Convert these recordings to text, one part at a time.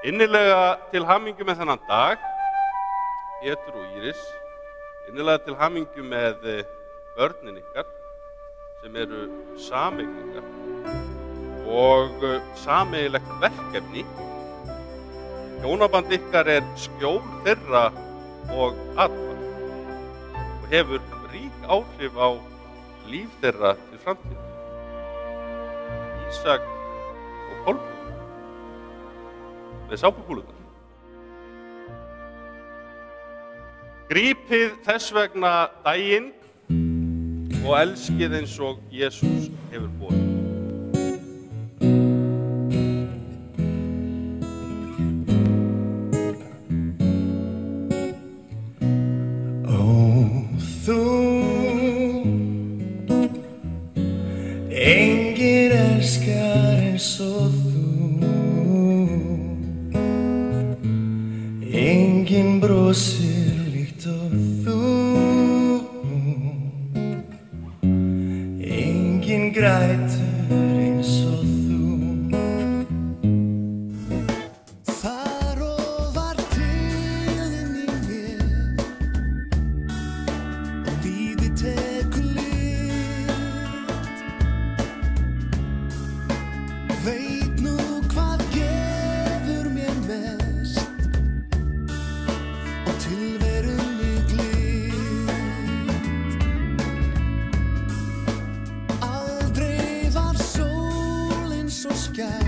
Innilega til hamingju með þennan dag, Pétur og Íris. Innilega til hamingju með börnin ykkar, sem eru sameigningar og sameigilegt verkefni. Hjónaband ykkar er skjól þeirra og athvarf og hefur rík áhrif á líf þeirra til framtíðar. Ísak og Kolbrún með sápukúlurnar. Grípið þess vegna daginn og elskið eins og Jesús hefur boðið. Enginn elskar eins og þú, enginn brosir líkt og þú, enginn grætur eins og þú. Þar og var til inn í mér og lífið tekur veit nú hvað gefur mér mest og tilverunni gleð. Aldrei var sólin svo skær,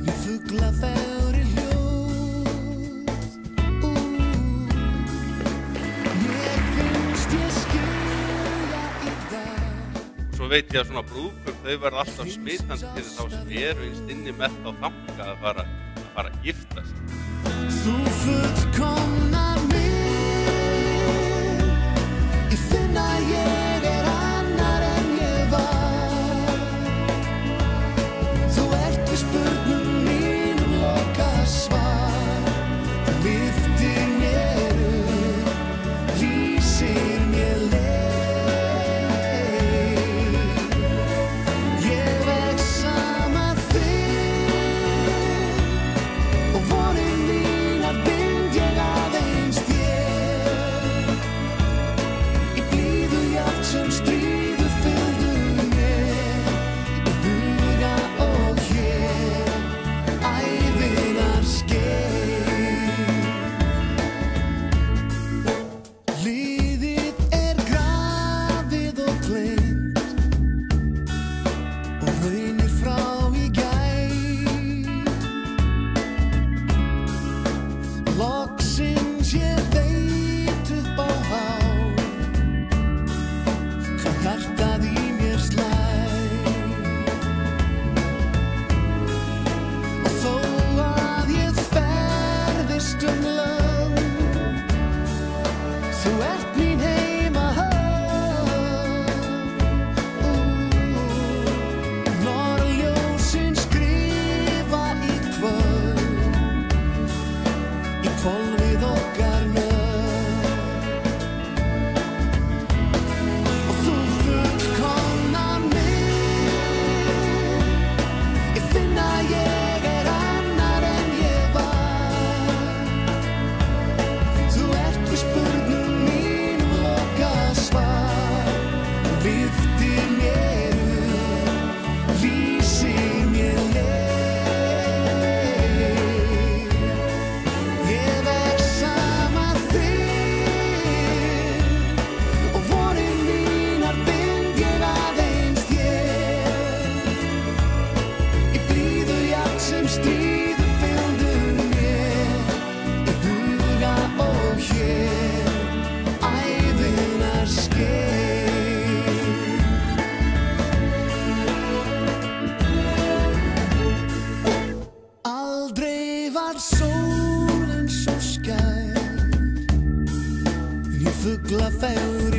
né fuglafegri hljóð. Mér finnst ég skilja í dag. Svo veit ég að svona brúðkaup, þau verða alltaf smitandi fyrir þá sem eru innst inni með þá þanga að fara að giftast. Þú fullkomna mig, ég finn að ég er annar en ég var. Þú ert við spurnum mínum lokasvar. Þú lyftir mér upp, lýsir mér leið. Ég vex saman þig og vonir mínar bind ég aðeins þér. Í blíðu jafnt sem stríðu fylgdu mér, í huga og hér, ævinnar skeið. Liðið er grafið og gleymt og raunir frá í gær. Loksins ég veit upp á hár hvað hjartað í mér slær. Og þó að ég ferðist lönd, þú ert mín heimahöfn. Norðljósin skrifa í kvöld, í hvolfið okkar nöfn. Og þú fullkomna mig, ég finn að ég er annar en ég var. Þú ert við spurnum mínum lokasvar. Þú lyftir mér upp, lýsir mér leið. Ég vex saman þig og vonir mínar bind ég aðeins þér. Í blíðu jafnt sem stríðu fylgdu mér, í huga og hér, ævinnar skeið. Aldrei var sólin svo skær, né fuglafegri